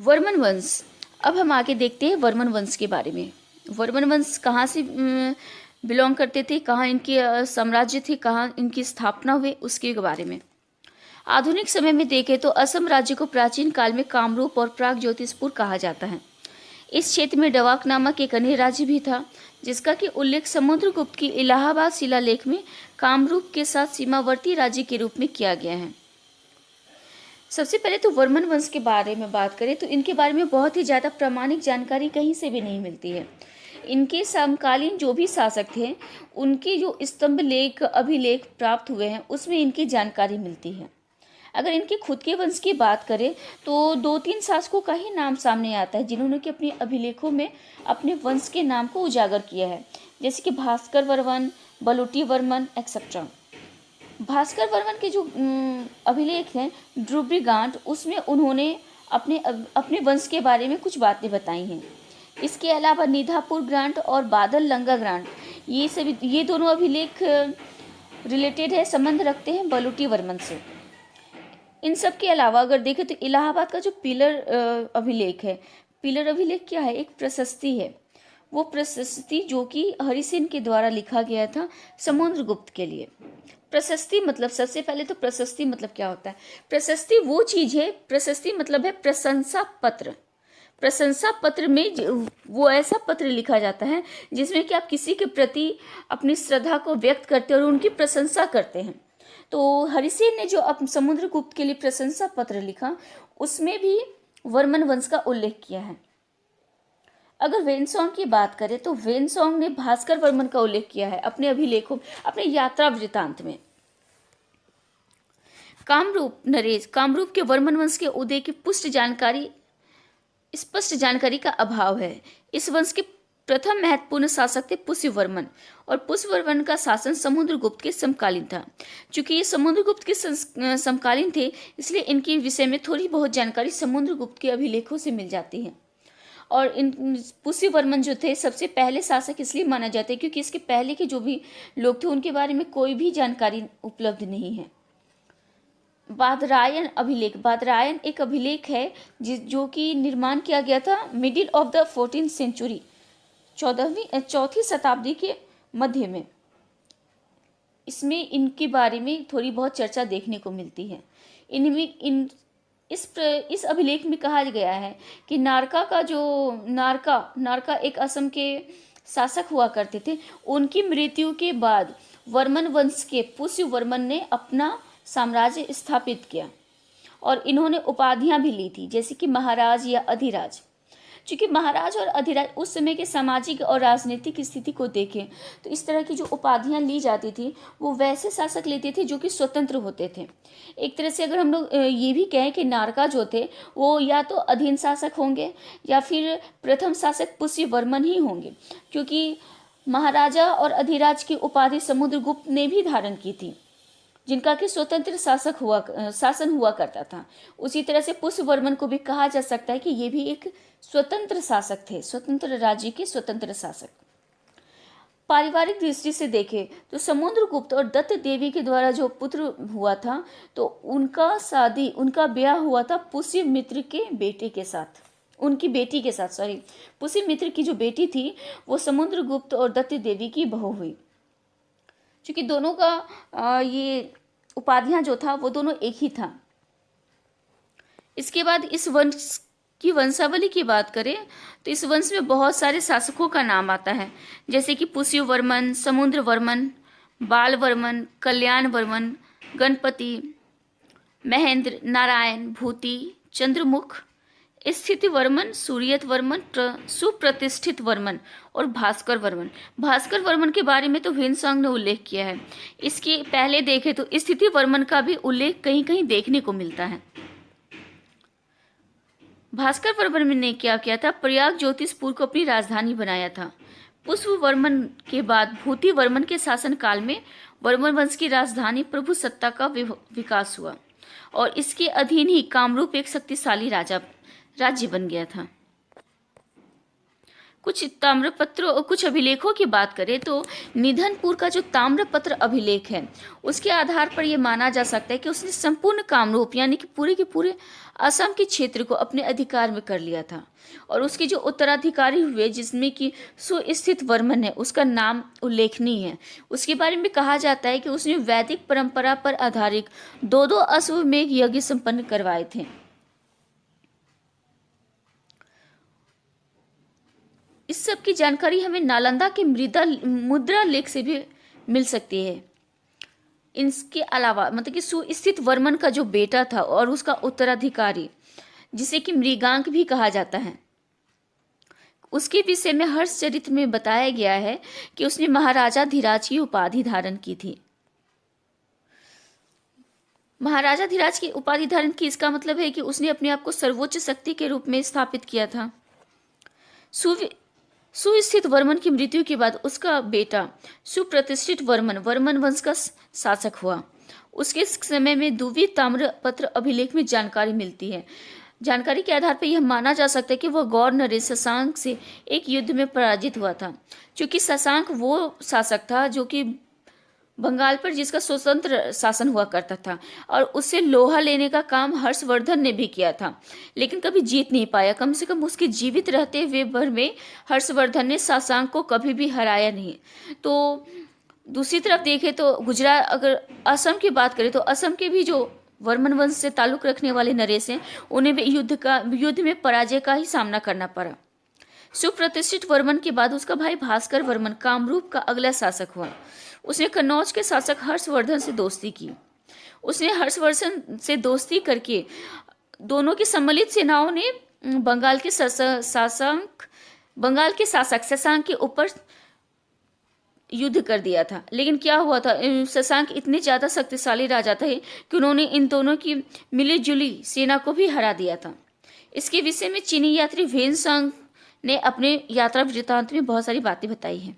वर्मन वंश। अब हम आगे देखते हैं वर्मन वंश के बारे में। वर्मन वंश कहाँ से बिलोंग करते थे, कहाँ इनके साम्राज्य थे, कहाँ इनकी स्थापना हुई, उसके बारे में। आधुनिक समय में देखें तो असम राज्य को प्राचीन काल में कामरूप और प्राग ज्योतिषपुर कहा जाता है। इस क्षेत्र में डवाक नामक एक अन्य राज्य भी था, जिसका कि उल्लेख समुद्रगुप्त की इलाहाबाद शिलालेख में कामरूप के साथ सीमावर्ती राज्य के रूप में किया गया है। सबसे पहले तो वर्मन वंश के बारे में बात करें तो इनके बारे में बहुत ही ज़्यादा प्रामाणिक जानकारी कहीं से भी नहीं मिलती है। इनके समकालीन जो भी शासक थे, उनके जो स्तंभ लेख अभिलेख प्राप्त हुए हैं, उसमें इनकी जानकारी मिलती है। अगर इनके खुद के वंश की बात करें तो 2-3 शासकों का ही नाम सामने आता है, जिन्होंने कि अपने अभिलेखों में अपने वंश के नाम को उजागर किया है, जैसे कि भास्कर वर्मन, बलूटी वर्मन एक्सेट्रा। भास्कर वर्मन के जो अभिलेख हैं ड्रूब्रिगांट, उसमें उन्होंने अपने वंश के बारे में कुछ बातें बताई हैं। इसके अलावा निधापुर ग्रांट और बादल लंगा ग्रांट, ये दोनों अभिलेख रिलेटेड है, संबंध रखते हैं बलूटी वर्मन से। इन सब के अलावा अगर देखें तो इलाहाबाद का जो पिलर अभिलेख है, पिलर अभिलेख क्या है, एक प्रशस्ति है। वो प्रशस्ति जो कि हरिसेन के द्वारा लिखा गया था समुद्रगुप्त के लिए। प्रशस्ति मतलब, सबसे पहले तो प्रशस्ति मतलब क्या होता है? प्रशस्ति वो चीज है, प्रशस्ति मतलब है प्रशंसा पत्र। प्रशंसा पत्र में वो ऐसा पत्र लिखा जाता है जिसमें कि आप किसी के प्रति अपनी श्रद्धा को व्यक्त करते हैं और उनकी प्रशंसा करते हैं। तो हरिसेन ने जो समुद्रगुप्त के लिए प्रशंसा पत्र लिखा, उसमें भी वर्मन वंश का उल्लेख किया है। अगर वेनसोंग की बात करें तो वेनसोंग ने भास्कर वर्मन का उल्लेख किया है अपने अभिलेखों, अपने यात्रा वृतांत में। कामरूप नरेश, कामरूप के वर्मन वंश के उदय की स्पष्ट जानकारी का अभाव है। इस वंश के प्रथम महत्वपूर्ण शासक थे पुष्यवर्मन, और पुष्यवर्मन का शासन समुद्रगुप्त के समकालीन था। चूंकि ये समुद्रगुप्त के समकालीन थे, इसलिए इनके विषय में थोड़ी बहुत जानकारी समुद्रगुप्त के अभिलेखों से मिल जाती है। और इन पुष्यवर्मन जो थे सबसे पहले शासक इसलिए माना जाता है क्योंकि इसके पहले के जो भी लोग थे उनके बारे में कोई भी जानकारी उपलब्ध नहीं है। बादरायन अभिलेख, बादरायन एक अभिलेख है जो कि निर्माण किया गया था middle of the 14th century, चौथी शताब्दी के मध्य में। इसमें इनके बारे में थोड़ी बहुत चर्चा देखने को मिलती है। इस अभिलेख में कहा गया है कि नारका एक असम के शासक हुआ करते थे। उनकी मृत्यु के बाद वर्मन वंश के पुष्यवर्मन ने अपना साम्राज्य स्थापित किया और इन्होंने उपाधियां भी ली थी, जैसे कि महाराज या अधिराज। चूंकि महाराज और अधिराज उस समय के सामाजिक और राजनीतिक स्थिति को देखें तो इस तरह की जो उपाधियां ली जाती थी वो वैसे शासक लेते थे जो कि स्वतंत्र होते थे। एक तरह से अगर हम लोग ये भी कहें कि नारका जो थे वो या तो अधीन शासक होंगे या फिर प्रथम शासक पुष्यवर्मन ही होंगे, क्योंकि महाराजा और अधिराज की उपाधि समुद्रगुप्त ने भी धारण की थी, जिनका कि स्वतंत्र शासन हुआ करता था। उसी तरह से पुष्यवर्मन को भी कहा जा सकता है कि ये भी एक स्वतंत्र शासक थे, स्वतंत्र राज्य के स्वतंत्र शासक। पारिवारिक दृष्टि से देखें तो समुद्रगुप्त और दत्त देवी के द्वारा जो पुत्र हुआ था तो उनका ब्याह हुआ था पुष्यमित्र के बेटे के साथ, उनकी बेटी के साथ, पुष्यमित्र की जो बेटी थी वो समुद्रगुप्त और दत्त देवी की बहू हुई। क्योंकि दोनों का ये उपाधियां जो था वो दोनों एक ही था। इसके बाद इस वंश की वंशावली की बात करें तो इस वंश में बहुत सारे शासकों का नाम आता है, जैसे कि पुष्यवर्मन, समुद्रवर्मन, बालवर्मन, कल्याणवर्मन, गणपति, महेंद्र, नारायण, भूति, चंद्रमुख, स्थिति वर्मन, सूर्यत वर्मन, सुप्रतिष्ठित वर्मन और भास्कर वर्मन। भास्कर वर्मन के बारे में तो वेनसोंग ने उल्लेख किया है। इसके पहले देखें तो स्थिति वर्मन का भी उल्लेख कहीं कहीं देखने को मिलता है। भास्कर वर्मन ने क्या किया था, प्रयाग ज्योतिषपुर को अपनी राजधानी बनाया था। पुष्यवर्मन के बाद भूति वर्मन के शासन काल में वर्मन वंश की राजधानी प्रभु सत्ता का विकास हुआ और इसके अधीन ही कामरूप एक शक्तिशाली राज्य बन गया था। कुछ अभिलेखों की बात करें तो निधनपुर का जो ताम्रपत्र अभिलेख है उसके आधार पर यह माना जा सकता है कि उसने संपूर्ण कामरूप यानी कि पूरे के पूरे असम के क्षेत्र को अपने अधिकार में कर लिया था। और उसके जो उत्तराधिकारी हुए जिसमें कि सुस्थित वर्मन है, उसका नाम उल्लेखनीय है। उसके बारे में कहा जाता है कि उसने वैदिक परंपरा पर आधारित दो अश्वमेध यज्ञ संपन्न करवाए थे। इस सब की जानकारी हमें नालंदा के मुद्रा लेख से भी मिल सकती है। इसके अलावा मतलब कि सुस्थित वर्मन का जो बेटा था और उसका उत्तराधिकारी जिसे कि मृगांक भी कहा जाता है, उसके विषय में हर्षचरित में बताया गया है कि उसने महाराजा धीराज की उपाधि धारण की थी। महाराजा धीराज की उपाधि धारण की इसका मतलब है कि उसने अपने आप को सर्वोच्च शक्ति के रूप में स्थापित किया था। सुस्थित वर्मन की मृत्यु के बाद उसका बेटा सुप्रतिष्ठित वर्मन वंश का शासक हुआ। उसके समय में द्वितीय ताम्रपत्र अभिलेख में जानकारी मिलती है। जानकारी के आधार पर यह माना जा सकता है कि वह गौर नरेश शशांक से एक युद्ध में पराजित हुआ था। क्योंकि शशांक वो शासक था जो कि बंगाल पर जिसका स्वतंत्र शासन हुआ करता था और उससे लोहा लेने का काम हर्षवर्धन ने भी किया था, लेकिन कभी जीत नहीं पाया। कम से कम उसके जीवित रहते हुए भर में हर्षवर्धन ने शशांक को कभी भी हराया नहीं। तो दूसरी तरफ देखें तो गुजरात, अगर असम की बात करें तो असम के भी जो वर्मन वंश से ताल्लुक रखने वाले नरेश हैं उन्हें भी युद्ध में पराजय का ही सामना करना पड़ा। सुप्रतिष्ठित वर्मन के बाद उसका भाई भास्कर वर्मन कामरूप का अगला शासक हुआ। उसने कन्नौज के शासक हर्षवर्धन से दोस्ती की। उसने हर्षवर्धन से दोस्ती करके दोनों की सम्मिलित सेनाओं ने बंगाल के शासक शशांक के ऊपर युद्ध कर दिया था। लेकिन क्या हुआ था, शशांक इतने ज़्यादा शक्तिशाली राजा थे कि उन्होंने इन दोनों की मिलीजुली सेना को भी हरा दिया था। इसके विषय में चीनी यात्री वेनसांग ने अपने यात्रा वृत्तांत में बहुत सारी बातें बताई हैं।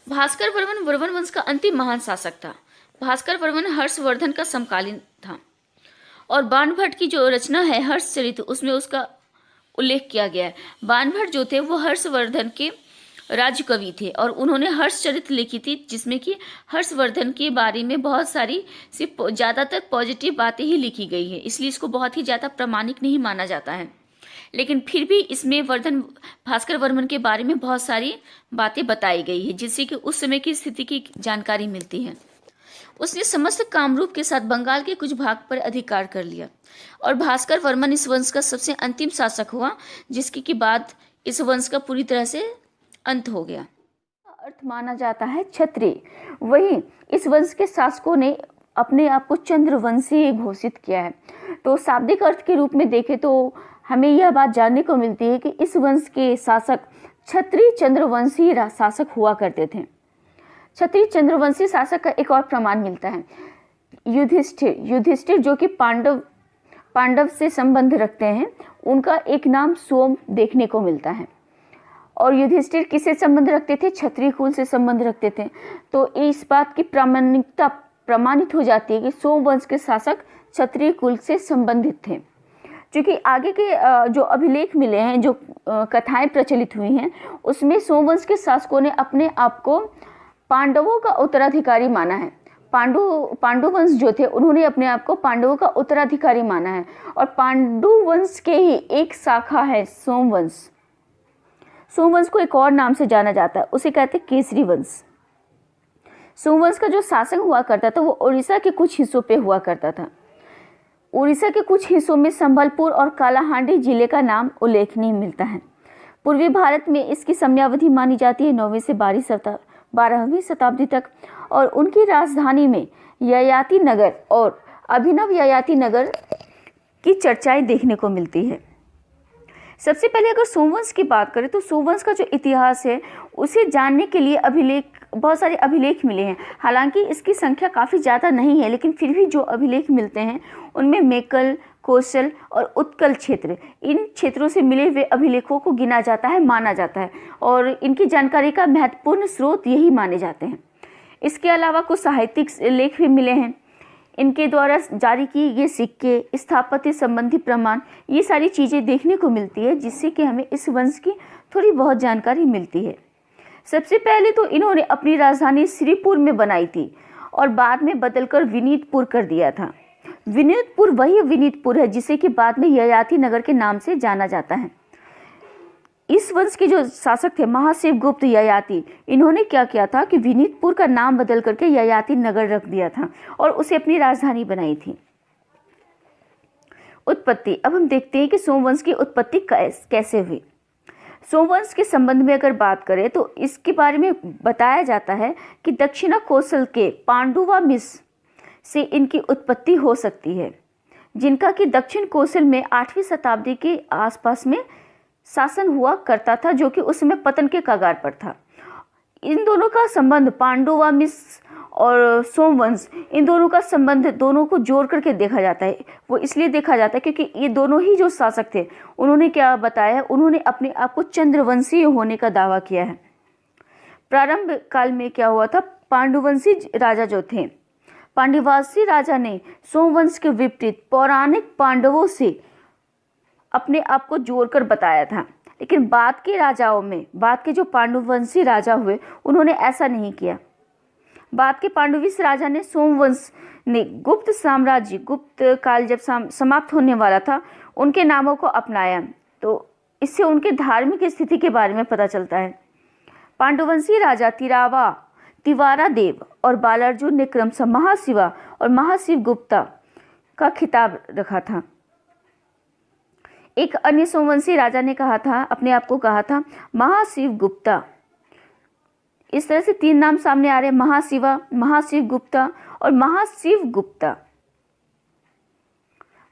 भास्कर वर्मन वर्मन वंश का अंतिम महान शासक था। भास्कर वर्मन हर्षवर्धन का समकालीन था और बाणभट्ट की जो रचना है हर्षचरित उसमें उसका उल्लेख किया गया है। बाणभट्ट जो थे वो हर्षवर्धन के राजकवि थे और उन्होंने हर्षचरित लिखी थी जिसमें कि हर्षवर्धन के बारे में बहुत सारी सिर्फ ज़्यादातर पॉजिटिव बातें ही लिखी गई है, इसलिए इसको बहुत ही ज़्यादा प्रामाणिक नहीं माना जाता है। लेकिन फिर भी इसमें भास्कर वर्मन के बारे में बहुत सारी बातें बताई गई है जिससे कि उस समय की स्थिति की जानकारी मिलती है। उसने समस्त कामरूप के साथ बंगाल के कुछ भाग पर अधिकार कर लिया और भास्कर वर्मन इस वंश का सबसे अंतिम शासक हुआ, जिसके के बाद इस वंश का पूरी तरह से अंत हो गया। अर्थ माना जाता है क्षत्रिय। वहीं इस वंश के शासकों ने अपने आप को चंद्रवंशी घोषित किया है। तो शाब्दिक अर्थ के रूप में देखें तो हमें यह बात जानने को मिलती है कि इस वंश के शासक क्षत्रिय चंद्रवंशी शासक हुआ करते थे। क्षत्रिय चंद्रवंशी शासक का एक और प्रमाण मिलता है युधिष्ठिर जो कि पांडव से संबंध रखते हैं, उनका एक नाम सोम देखने को मिलता है। और युधिष्ठिर किससे संबंध रखते थे? क्षत्रिय कुल से संबंध रखते थे। तो इस बात की प्रामाणिकता प्रमाणित हो जाती है कि सोम वंश के शासक क्षत्रिय कुल से संबंधित थे। क्योंकि आगे के जो अभिलेख मिले हैं, जो कथाएं प्रचलित हुई हैं, उसमें सोम वंश के शासकों ने अपने आप को पांडवों का उत्तराधिकारी माना है। पांडु वंश जो थे उन्होंने अपने आप को पांडवों का उत्तराधिकारी माना है। और पांडु वंश के ही एक शाखा है सोमवंश। सोमवंश को एक और नाम से जाना जाता है, उसे कहते हैं केसरी वंश। सोमवंश का जो शासन हुआ करता था वो उड़ीसा के कुछ हिस्सों पे हुआ करता था। उड़ीसा के कुछ हिस्सों में संबलपुर और कालाहांडी जिले का नाम उल्लेखनीय मिलता है। पूर्वी भारत में इसकी समयावधि मानी जाती है 9वीं से 12वीं शताब्दी तक। और उनकी राजधानी में ययाति नगर और अभिनव ययाति नगर की चर्चाएं देखने को मिलती है। सबसे पहले अगर सोमवंश की बात करें तो सोमवंश का जो इतिहास है उसे जानने के लिए बहुत सारे अभिलेख मिले हैं। हालांकि इसकी संख्या काफ़ी ज़्यादा नहीं है, लेकिन फिर भी जो अभिलेख मिलते हैं उनमें मेकल, कौशल और उत्कल क्षेत्र, इन क्षेत्रों से मिले हुए अभिलेखों को गिना जाता है, माना जाता है और इनकी जानकारी का महत्वपूर्ण स्रोत यही माने जाते हैं। इसके अलावा कुछ साहित्यिक लेख भी मिले हैं। इनके द्वारा जारी किए गए सिक्के, स्थापत्य संबंधी प्रमाण, ये सारी चीज़ें देखने को मिलती है, जिससे कि हमें इस वंश की थोड़ी बहुत जानकारी मिलती है। सबसे पहले तो इन्होंने अपनी राजधानी श्रीपुर में बनाई थी और बाद में बदलकर विनीतपुर कर दिया था। विनीतपुर वही विनीतपुर है जिसे कि बाद में ययाति नगर के नाम से जाना जाता है। इस वंश के जो शासक थे महाशिवगुप्त ययाति, इन्होंने क्या किया था कि विनीतपुर का नाम बदल करके ययाति नगर रख दिया था और उसे अपनी राजधानी बनाई थी। उत्पत्ति। अब हम देखते हैं कि सोमवंश की उत्पत्ति कैसे हुई। सोमवंश के संबंध में अगर बात करें तो इसके बारे में बताया जाता है कि दक्षिणा कौशल के पांडुवा मिस से इनकी उत्पत्ति हो सकती है, जिनका कि दक्षिण कौशल में 8वीं शताब्दी के आसपास में शासन हुआ करता था, जो कि उस समय पतन के कगार पर था। इन दोनों का संबंध, पांडुवा मिस और सोमवंश, इन दोनों का संबंध दोनों को जोड़ करके देखा जाता है। वो इसलिए देखा जाता है क्योंकि ये दोनों ही जो शासक थे, उन्होंने क्या बताया है, उन्होंने अपने आप को चंद्रवंशीय होने का दावा किया है। प्रारंभ काल में क्या हुआ था, पांडुवंशी राजा जो थे, पांडुवासी राजा ने सोमवंश के विपरीत पौराणिक पांडवों से अपने आप को जोड़कर बताया था। लेकिन बाद के राजाओं में, बाद के जो पांडुवंशी राजा हुए, उन्होंने ऐसा नहीं किया। बाद के पांडुवंशी राजा ने सोमवंश ने गुप्त साम्राज्य, गुप्त काल जब समाप्त होने वाला था, उनके नामों को अपनाया। तो इससे उनके धार्मिक स्थिति के बारे में पता चलता है। पांडुवंशी राजा तिवारा देव और बालार्जुन ने क्रमशः महाशिवा और महाशिवगुप्ता का खिताब रखा था। एक अन्य सोमवंशी राजा ने कहा था, अपने आप को कहा था महाशिवगुप्ता। इस तरह से 3 नाम सामने आ रहे हैं, महाशिवा, महाशिवगुप्ता और महाशिवगुप्ता।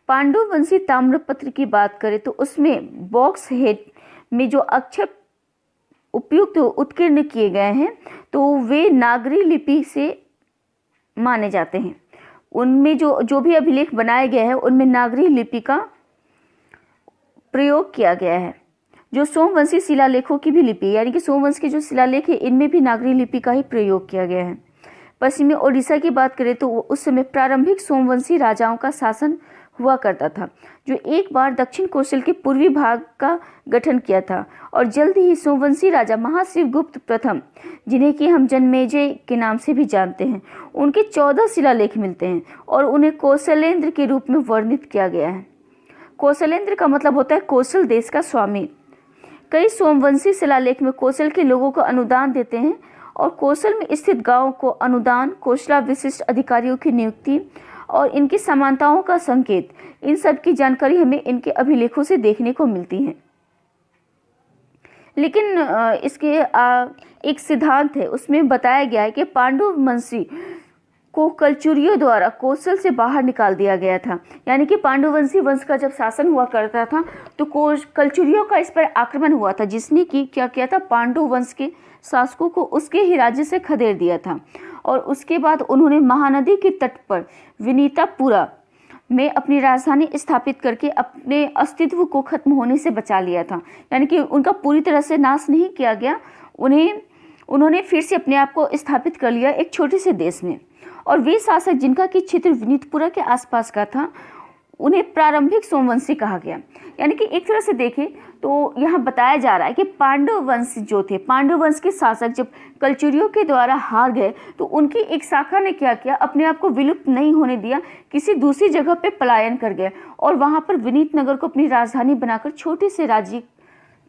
पांडुवंशी ताम्रपत्र की बात करें तो उसमें बॉक्स हेड में जो अक्षर उपयुक्त उत्कीर्ण किए गए हैं, तो वे नागरी लिपि से माने जाते हैं। उनमें जो भी अभिलेख बनाए गए हैं, उनमें नागरी लिपि का प्रयोग किया गया है। जो सोमवंशी शिलालेखों की भी लिपि, यानी कि सोमवंश के जो शिलालेख है, इनमें भी नागरी लिपि का ही प्रयोग किया गया है। पश्चिमी ओडिशा की बात करें तो उस समय प्रारंभिक सोमवंशी राजाओं का शासन हुआ करता था, जो एक बार दक्षिण कौशल के पूर्वी भाग का गठन किया था। और जल्द ही सोमवंशी राजा महाशिवगुप्त प्रथम, जिन्हें कि हम जन्मेजय के नाम से भी जानते हैं, उनके 14 शिलालेख मिलते हैं और उन्हें कौशलेंद्र के रूप में वर्णित किया गया है। कौशलेंद्र का मतलब होता है कौशल देश का स्वामी। कई सोमवंशी शिलालेख में कौशल के लोगों को अनुदान देते हैं और कौशल में स्थित गांवों को अनुदान, कौशला विशिष्ट अधिकारियों की नियुक्ति और इनकी समानताओं का संकेत, इन सब की जानकारी हमें इनके अभिलेखों से देखने को मिलती है। लेकिन इसके एक सिद्धांत है, उसमें बताया गया है कि पांडुवंशी को कलचुरियों द्वारा कौशल से बाहर निकाल दिया गया था। यानी कि पांडुवंशी वंश का जब शासन हुआ करता था तो कलचुरियों का इस पर आक्रमण हुआ था, जिसने कि क्या किया था, पांडु वंश के शासकों को उसके ही राज्य से खदेड़ दिया था। और उसके बाद उन्होंने महानदी के तट पर विनीतापुरा में अपनी राजधानी स्थापित करके अपने अस्तित्व को खत्म होने से बचा लिया था। यानी कि उनका पूरी तरह से नाश नहीं किया गया, उन्होंने फिर से अपने आप को स्थापित कर लिया एक छोटे से देश में। और वे शासक जिनका कि क्षेत्र विनीतपुरा के आसपास का था, उन्हें प्रारंभिक सोमवंशी कहा गया। यानी कि एक तरह से देखें तो यहाँ बताया जा रहा है कि पांडव वंश जो थे, पांडव वंश के शासक जब कलचुरियों के द्वारा हार गए तो उनकी एक शाखा ने क्या किया, अपने आप को विलुप्त नहीं होने दिया, किसी दूसरी जगह पे पलायन कर गए और वहाँ पर विनीत नगर को अपनी राजधानी बनाकर छोटे से राज्य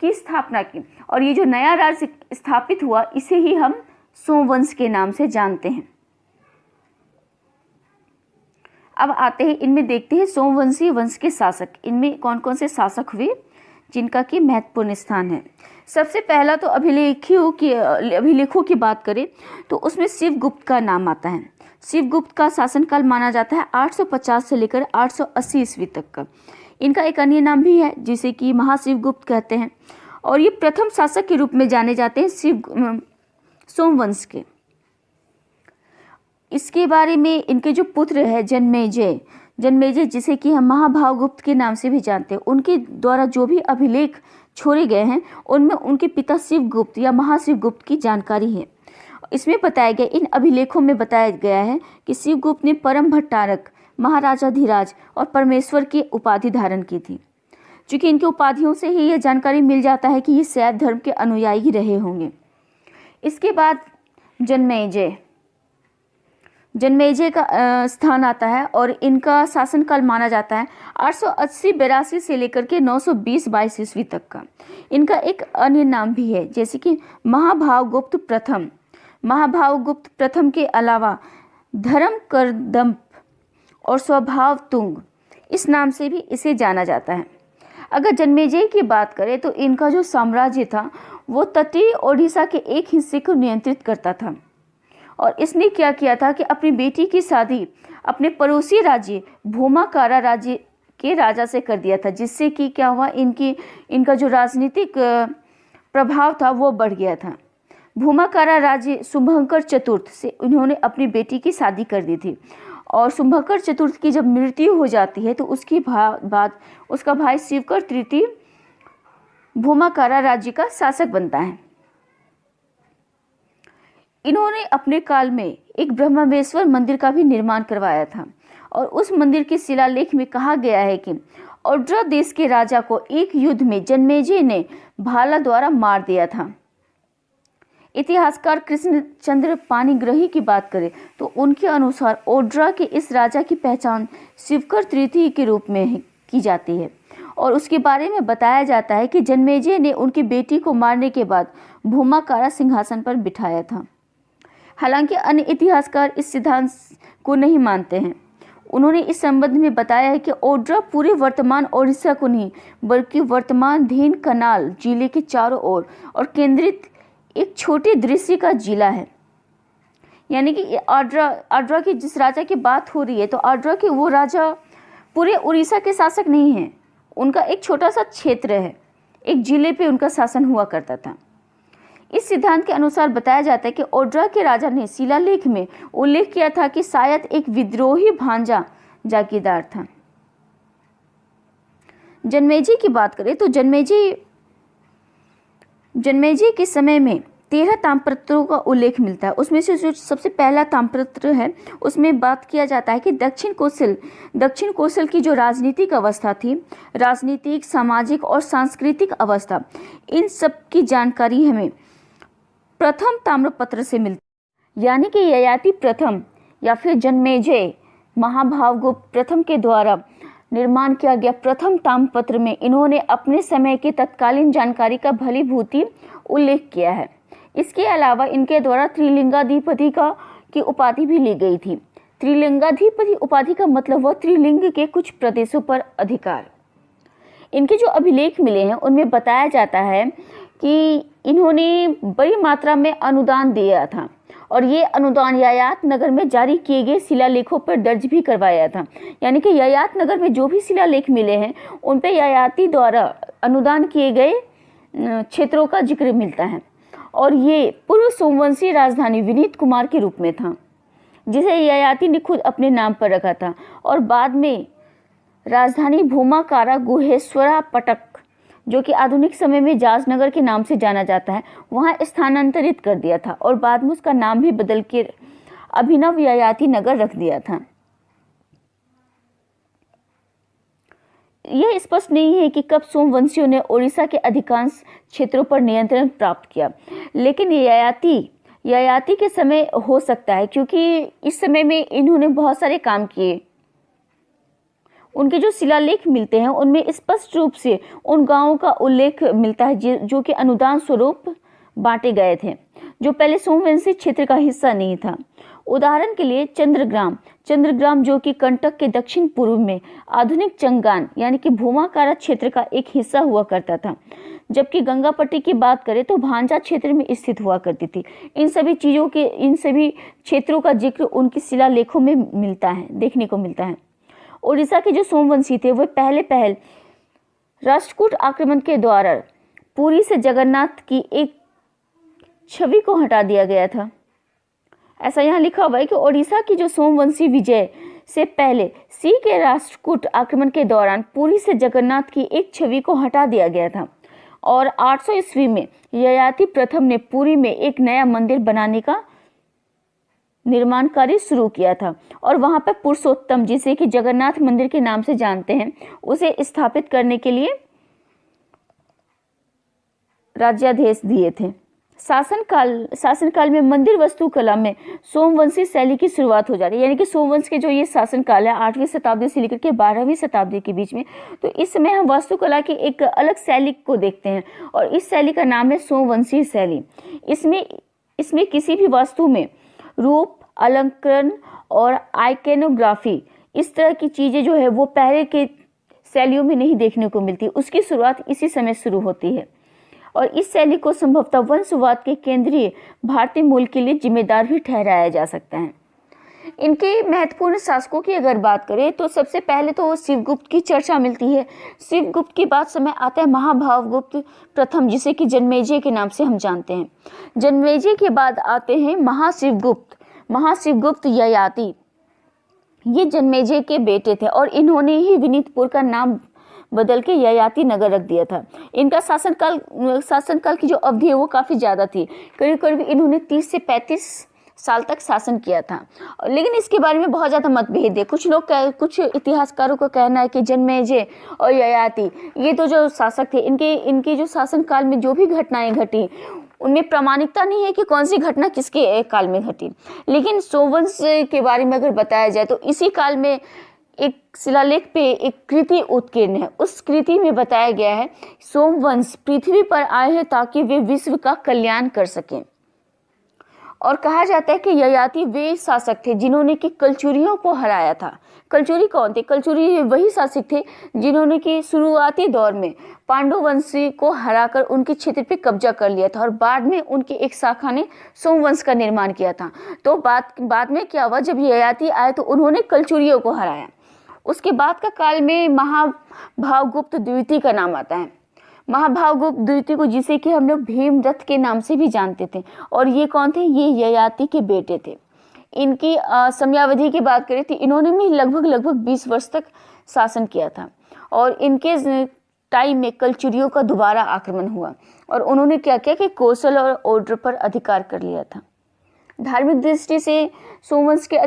की स्थापना की। और ये जो नया राज्य स्थापित हुआ, इसे ही हम सोमवंश के नाम से जानते हैं। अब आते हैं, इनमें देखते हैं सोमवंशी वंश के शासक, इनमें कौन कौन से शासक हुए जिनका कि महत्वपूर्ण स्थान है। सबसे पहला तो अभिलेखों की बात करें तो उसमें शिवगुप्त का नाम आता है। शिवगुप्त का शासनकाल माना जाता है 850 से लेकर 880 ईस्वी तक का। इनका एक अन्य नाम भी है जिसे कि महाशिवगुप्त कहते हैं और ये प्रथम शासक के रूप में जाने जाते हैं सोमवंश के। इसके बारे में इनके जो पुत्र है जन्मेजय जिसे कि हम महाभावगुप्त के नाम से भी जानते हैं, उनके द्वारा जो भी अभिलेख छोड़े गए हैं उनमें उनके पिता शिवगुप्त या महाशिवगुप्त की जानकारी है। इसमें बताया गया, इन अभिलेखों में बताया गया है कि शिवगुप्त ने परम भट्टारक, महाराजाधिराज और परमेश्वर की उपाधि धारण की थी। चूंकि इनकी उपाधियों से ही यह जानकारी मिल जाता है कि ये शैव धर्म के अनुयायी ही रहे होंगे। इसके बाद जन्मेजय का स्थान आता है और इनका शासनकाल माना जाता है 880-82 से लेकर के 920-22 ईस्वी तक का। इनका एक अन्य नाम भी है, जैसे कि महाभावगुप्त प्रथम। महाभावगुप्त प्रथम के अलावा धर्म करदम्ब और स्वभाव तुंग, इस नाम से भी इसे जाना जाता है। अगर जन्मेजय की बात करें तो इनका जो साम्राज्य था वो तटीय ओडिशा के एक हिस्से को नियंत्रित करता था, और इसने क्या किया था कि अपनी बेटी की शादी अपने पड़ोसी राज्य भूमाकारा राज्य के राजा से कर दिया था, जिससे कि क्या हुआ, इनका जो राजनीतिक प्रभाव था वो बढ़ गया था। भूमाकारा राज्य शुभंकर चतुर्थ से उन्होंने अपनी बेटी की शादी कर दी थी, और शुभंकर चतुर्थ की जब मृत्यु हो जाती है तो उसके बाद उसका भाई शिवकर तृतीय भूमाकारा राज्य का शासक बनता है। इन्होंने अपने काल में एक ब्रह्मवेश्वर मंदिर का भी निर्माण करवाया था, और उस मंदिर के शिलालेख में कहा गया है कि ओड्रा देश के राजा को एक युद्ध में जन्मेजय ने भाला द्वारा मार दिया था। इतिहासकार कृष्णचंद्र पाणिग्राही की बात करें तो उनके अनुसार ओड्रा के इस राजा की पहचान शिवकर तृतीय के रूप में की जाती है, और उसके बारे में बताया जाता है कि जन्मेजय ने उनकी बेटी को मारने के बाद भूमाकारा सिंहासन पर बिठाया था। हालांकि अन्य इतिहासकार इस सिद्धांत को नहीं मानते हैं। उन्होंने इस संबंध में बताया है कि ओड्रा पूरे वर्तमान ओडिशा को नहीं बल्कि वर्तमान ढेंकनाल जिले के चारों ओर और केंद्रित एक छोटे दृश्य का जिला है। यानी कि ओड्रा की जिस राजा की बात हो रही है तो ओड्रा के वो राजा पूरे उड़ीसा के शासक नहीं हैं, उनका एक छोटा सा क्षेत्र है, एक जिले पे उनका शासन हुआ करता था। इस सिद्धांत के अनुसार बताया जाता है कि ओड्रा के राजा ने शिलालेख में उल्लेख किया था कि शायद एक विद्रोही भांजा जागीरदार था। जन्मेजय की बात करें तो जन्मेजय के समय में 13 ताम्रपत्रों का उल्लेख मिलता है। उसमें से जो सबसे पहला ताम्रपत्र है उसमें बात किया जाता है कि दक्षिण कौशल की जो राजनीतिक अवस्था थी, राजनीतिक, सामाजिक और सांस्कृतिक अवस्था, इन सब की जानकारी हमें प्रथम ताम्रपत्र से मिलती, यानी कि ययाति प्रथम या फिर जन्मेजय महाभावगुप्त प्रथम के द्वारा निर्माण किया गया प्रथम ताम्रपत्र में इन्होंने अपने समय की तत्कालीन जानकारी का भलीभांति उल्लेख किया है। इसके अलावा इनके द्वारा त्रिलिंगाधिपति की उपाधि भी ली गई थी। त्रिलिंगाधिपति उपाधि का मतलब वह त्रिलिंग के कुछ प्रदेशों पर अधिकार। इनके जो अभिलेख मिले हैं उनमें बताया जाता है कि इन्होंने बड़ी मात्रा में अनुदान दिया था, और ये अनुदान ययात नगर में जारी किए गए शिलालेखों पर दर्ज भी करवाया था। यानी कि ययात नगर में जो भी शिलालेख मिले हैं उन पे ययाति द्वारा अनुदान किए गए क्षेत्रों का जिक्र मिलता है, और ये पूर्व सोमवंशी राजधानी विनीत कुमार के रूप में था, जिसे ययाति ने खुद अपने नाम पर रखा था, और बाद में राजधानी भूमाकारा गुहेश्वरा पटक, जो कि आधुनिक समय में जाजनगर के नाम से जाना जाता है, वहां स्थानांतरित कर दिया था, और बाद में उसका नाम भी बदल के अभिनव ययाति नगर रख दिया था। यह स्पष्ट नहीं है कि कब सोमवंशियों ने ओडिशा के अधिकांश क्षेत्रों पर नियंत्रण प्राप्त किया, लेकिन ययाति के समय हो सकता है, क्योंकि इस समय में इन्होंने बहुत सारे काम किए। उनके जो शिलालेख मिलते हैं उनमें स्पष्ट रूप से उन गांवों का उल्लेख मिलता है जो कि अनुदान स्वरूप बांटे गए थे, जो पहले सोमवंशी क्षेत्र का हिस्सा नहीं था। उदाहरण के लिए चंद्रग्राम जो कि कंटक के दक्षिण पूर्व में आधुनिक चंगान यानी कि भूमाकारा क्षेत्र का एक हिस्सा हुआ करता था, जबकि गंगापट्टी की बात करें तो भांजा क्षेत्र में स्थित हुआ करती थी। इन सभी क्षेत्रों का जिक्र उनके शिलालेखों में मिलता है, देखने को मिलता है। ओडिशा के जो सोमवंशी थे वे पहल राष्ट्रकूट आक्रमण के द्वारा पुरी से जगन्नाथ की एक छवि को हटा दिया गया था। ऐसा यहाँ लिखा हुआ है कि ओडिशा की जो सोमवंशी विजय से पहले सी के राष्ट्रकूट आक्रमण के दौरान पुरी से जगन्नाथ की एक छवि को हटा दिया गया था, और 800 ईस्वी में ययाति प्रथम ने पुरी में एक नया मंदिर बनाने का निर्माण कार्य शुरू किया था और वहां पर पुरुषोत्तम, जिसे कि जगन्नाथ मंदिर के नाम से जानते हैं, उसे स्थापित करने के लिए राज्यादेश दिए थे। शासनकाल में मंदिर वास्तुकला में सोमवंशी शैली की शुरुआत हो जाती है, यानी कि सोमवंश के जो ये शासनकाल है 8वीं शताब्दी से लेकर के 12वीं शताब्दी के बीच में, तो इस समय हम वास्तुकला की एक अलग शैली को देखते हैं और इस शैली का नाम है सोमवंशी शैली। इसमें किसी भी वास्तु में रूप, अलंकरण और आइकनोग्राफी, इस तरह की चीजें जो है वो पहले के शैलियों में नहीं देखने को मिलती। उसकी शुरुआत इसी समय शुरू होती है और इस शैली को संभवतः वंशवाद के केंद्रीय भारतीय मूल के लिए जिम्मेदार भी ठहराया जा सकता है। इनके महत्वपूर्ण शासकों की अगर बात करें तो सबसे पहले तो शिवगुप्त की चर्चा मिलती है। शिवगुप्त के बाद समय आता है महाभावगुप्त प्रथम, जिसे कि जन्मेजय के नाम से हम जानते हैं। जन्मेजय के बाद आते हैं महाशिवगुप्त ययाति। ये जन्मेजय के बेटे थे और इन्होंने ही विनीतपुर का नाम बदल के ययाति नगर रख दिया था। इनका शासनकाल की जो अवधि है वो काफ़ी ज़्यादा थी, करीब करीब इन्होंने 30 से 35 साल तक शासन किया था। लेकिन इसके बारे में बहुत ज़्यादा मतभेद है। कुछ इतिहासकारों का कहना है कि जन्मेजय और ययाति ये तो जो शासक थे, इनके जो शासनकाल में जो भी घटनाएं घटी उनमें प्रामाणिकता नहीं है कि कौन सी घटना किसके काल में घटी। लेकिन सोमवंश के बारे में अगर बताया जाए तो इसी काल में एक शिलालेख पे एक कृति उत्कीर्ण है। उस कृति में बताया गया है सोमवंश पृथ्वी पर आए हैं ताकि वे विश्व का कल्याण कर सकें। और कहा जाता है कि ययाति वे शासक थे जिन्होंने कि कलचुरियों को हराया था। कलचुरी कौन थे? कलचुरी वही शासक थे जिन्होंने कि शुरुआती दौर में पांडु वंशी को हराकर उनके क्षेत्र पे कब्जा कर लिया था और बाद में उनकी एक शाखा ने सोमवंश का निर्माण किया था। तो बाद में क्या हुआ, जब ययाति आए तो उन्होंने कलचुरियों को हराया। उसके बाद का काल में महाभावगुप्त द्वितीय का नाम आता है। महाभावगुप्त द्वितीय को, जिसे कि हम लोग भीमरथ के नाम से भी जानते थे, और ये कौन थे? ये ययाति के बेटे थे। इनकी समयावधि की बात करें तो इन्होंने भी लगभग 20 वर्ष तक शासन किया था और इनके टाइम में कलचुरियों का दोबारा आक्रमण हुआ और उन्होंने क्या किया कि कौशल और ऑर्डर पर अधिकार कर लिया था। धार्मिक दृष्टि से सोमवंश के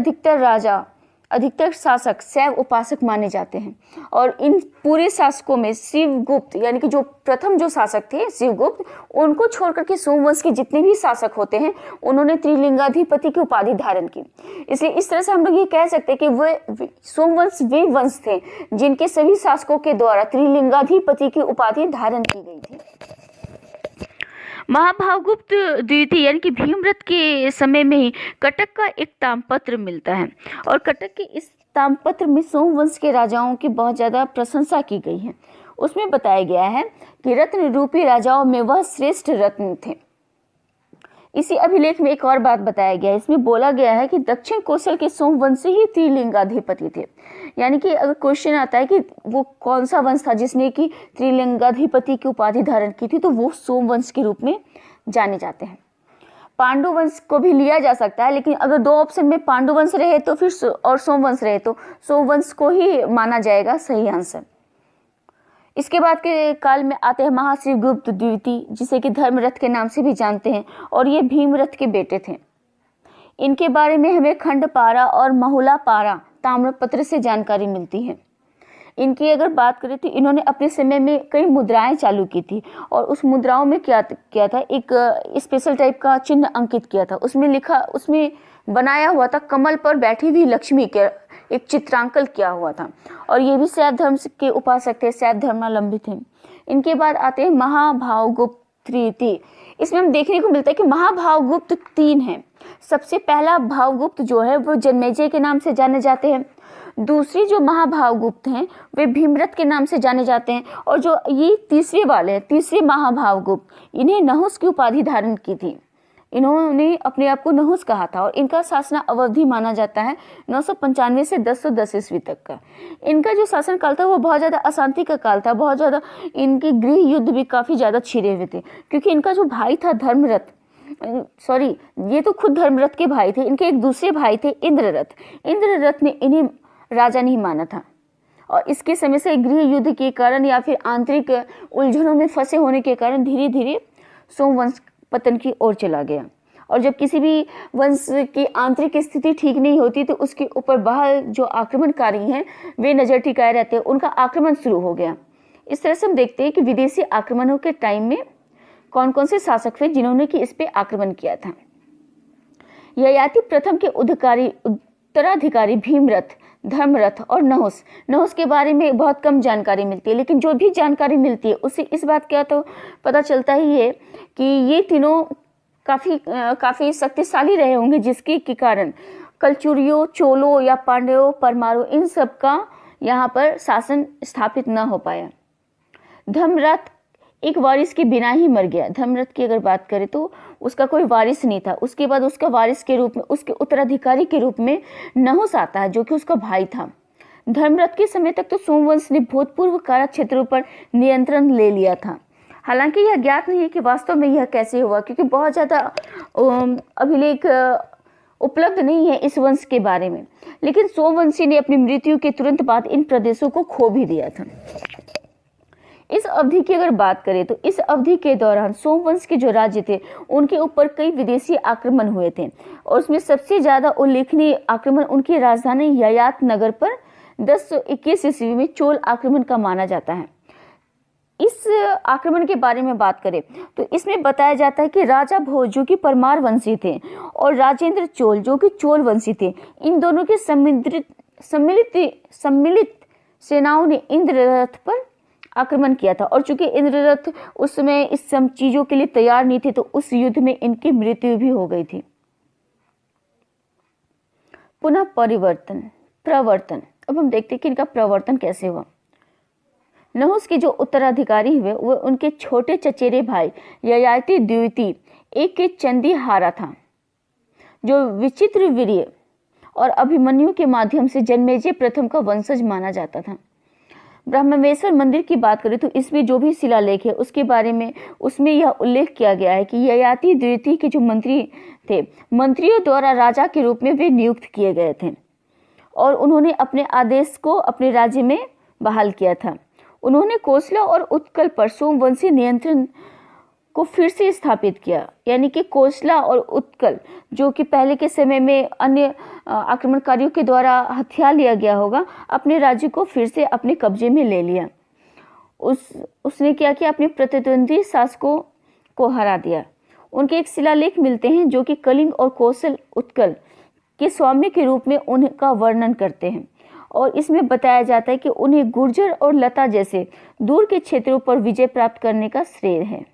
अधिकतर शासक शैव उपासक माने जाते हैं और इन पूरे शासकों में शिवगुप्त, यानी कि जो प्रथम जो शासक थे शिवगुप्त, उनको छोड़कर के सोमवंश के जितने भी शासक होते हैं उन्होंने त्रिलिंगाधिपति की उपाधि धारण की। इसलिए इस तरह से हम लोग ये कह सकते हैं कि वे सोमवंश वे वंश थे जिनके सभी शासकों के द्वारा त्रिलिंगाधिपति की उपाधि धारण की गई थी। महाभावगुप्त द्वितीय यानी कि भीमरथ के समय में ही कटक का एक ताम्रपत्र मिलता है और कटक के इस ताम्रपत्र में सोमवंश के राजाओं की बहुत ज़्यादा प्रशंसा की गई है। उसमें बताया गया है कि रत्न रूपी राजाओं में वह श्रेष्ठ रत्न थे। इसी अभिलेख में एक और बात बताया गया है, इसमें बोला गया है कि दक्षिण कौशल के सोमवंशी ही त्रिलिंगाधिपति थे। यानी कि अगर क्वेश्चन आता है कि वो कौन सा वंश था जिसने कि त्रिलिंगाधिपति की उपाधि धारण की थी, तो वो सोमवंश के रूप में जाने जाते हैं। पांडु वंश को भी लिया जा सकता है, लेकिन अगर दो ऑप्शन में पांडु वंश रहे तो फिर और सोमवंश रहे तो सोमवंश को ही माना जाएगा सही आंसर। इसके बाद के काल में आते हैं महाशिवगुप्त द्वितीय, जिसे कि धर्मरथ के नाम से भी जानते हैं और ये भीमरथ के बेटे थे। इनके बारे में हमें खंडपारा और महुलापारा ताम्रपत्र से जानकारी मिलती है। इनकी अगर बात करें तो इन्होंने अपने समय में कई मुद्राएं चालू की थी और उस मुद्राओं में क्या था, एक स्पेशल टाइप का चिन्ह अंकित किया था। उसमें बनाया हुआ था कमल पर बैठी हुई लक्ष्मी के एक चित्रांकन किया हुआ था और ये भी शैव धर्म के उपासक थे, शैव धर्मावलंबी थे। इनके बाद आते हैं महाभावगुप्त तृतीय। इसमें हम देखने को मिलता है कि महाभावगुप्त 3 हैं। सबसे पहला भावगुप्त जो है वो जन्मेजय के नाम से जाने जाते हैं। दूसरी जो महाभावगुप्त हैं वे भीमरथ के नाम से जाने जाते हैं और जो ये तीसरे वाले हैं, तीसरे महाभावगुप्त, इन्हें नहुस की उपाधि धारण की थी। इन्होंने अपने आप को नहुस कहा था और इनका शासन अवधि माना जाता है 995 से 1010 ईस्वी तक का। इनका जो शासन काल था वो बहुत ज़्यादा अशांति का काल था। बहुत ज़्यादा इनके गृह युद्ध भी काफ़ी ज़्यादा छिड़े हुए थे, क्योंकि इनका जो भाई था ये तो खुद धर्मरथ के भाई थे। इनके एक दूसरे भाई थे इंद्ररथ ने इन्हें राजा नहीं माना था और इसके समय से गृह युद्ध के कारण या फिर आंतरिक उलझनों में फंसे होने के कारण धीरे धीरे सोमवंश पतन की ओर चला गया और जब किसी भी वंश की आंतरिक स्थिति ठीक नहीं होती तो उसके ऊपर बाहर जो आक्रमणकारी हैं वे नज़र टिकाए रहते हैं, उनका आक्रमण शुरू हो गया। इस तरह से हम देखते हैं कि विदेशी आक्रमणों के टाइम में कौन कौन से शासक थे जिन्होंने कि इस पे आक्रमण किया था। ययाति प्रथम के उत्तराधिकारी भीमरथ, धर्मरथ और नहुस के बारे में बहुत कम जानकारी मिलती है, लेकिन जो भी जानकारी मिलती है उससे इस बात का तो पता चलता ही है कि ये तीनों काफ़ी शक्तिशाली रहे होंगे, जिसके के कारण कलचुरियों, चोलों या पांड्यों, परमारों इन सब का यहाँ पर शासन स्थापित न हो पाया। धर्मरथ एक वारिस के बिना ही मर गया। धर्मरथ की अगर बात करें तो उसका कोई वारिस नहीं था। उसके बाद उसका वारिस के रूप में, उसके उत्तराधिकारी के रूप में नहुस आता है, जो कि उसका भाई था। धर्मरथ के समय तक तो सोमवंश ने भूतपूर्व कारक क्षेत्रों पर नियंत्रण ले लिया था। हालांकि यह ज्ञात नहीं है कि वास्तव में यह कैसे हुआ, क्योंकि बहुत ज़्यादा अभिलेख उपलब्ध नहीं है इस वंश के बारे में। लेकिन सोमवंशी ने अपनी मृत्यु के तुरंत बाद इन प्रदेशों को खो भी दिया था। इस अवधि की अगर बात करें तो इस अवधि के दौरान सोमवंश के जो राज्य थे उनके ऊपर कई विदेशी आक्रमण हुए थे, और उसमें सबसे ज़्यादा उल्लेखनीय आक्रमण उनकी राजधानी ययात नगर पर 1021 ईस्वी में चोल आक्रमण का माना जाता है। इस आक्रमण के बारे में बात करें तो इसमें बताया जाता है कि राजा भोज जो कि परमार वंशी थे और राजेंद्र चोल जो कि चोल वंशी थे, इन दोनों के सम्मिलित सेनाओं ने इंद्ररथ पर आक्रमण किया था। और चूंकि इंद्ररथ उस समय इस सब चीजों के लिए तैयार नहीं थे तो उस युद्ध में इनकी मृत्यु भी हो गई थी। पुनः प्रवर्तन। अब हम देखते हैं कि इनका प्रवर्तन कैसे हुआ। नहुस के जो उत्तराधिकारी हुए वो उनके छोटे चचेरे भाई ययाति द्वितीय एक के चंदी हारा था, जो विचित्र वीर्य और अभिमन्यु के माध्यम से जन्मेजय प्रथम का वंशज माना जाता था। ब्रह्मवेश्वर मंदिर की बात करें तो इसमें जो भी शिलालेख है उसके बारे में उसमें यह उल्लेख किया गया है कि ययाति द्वितीय के जो मंत्री थे, मंत्रियों द्वारा राजा के रूप में वे नियुक्त किए गए थे और उन्होंने अपने आदेश को अपने राज्य में बहाल किया था। उन्होंने कोसला और उत्कल पर सोमवंशी नियंत्रण को फिर से स्थापित किया, यानी कि कोसला और उत्कल जो कि पहले के समय में अन्य आक्रमणकारियों के द्वारा हथिया लिया गया होगा, अपने राज्य को फिर से अपने कब्जे में ले लिया। उसने क्या किया, अपने प्रतिद्वंदी शासकों को हरा दिया। उनके एक शिलालेख मिलते हैं जो कि कलिंग और कौशल उत्कल के स्वामी के रूप में उनका वर्णन करते हैं, और इसमें बताया जाता है कि उन्हें गुर्जर और लता जैसे दूर के क्षेत्रों पर विजय प्राप्त करने का श्रेय है।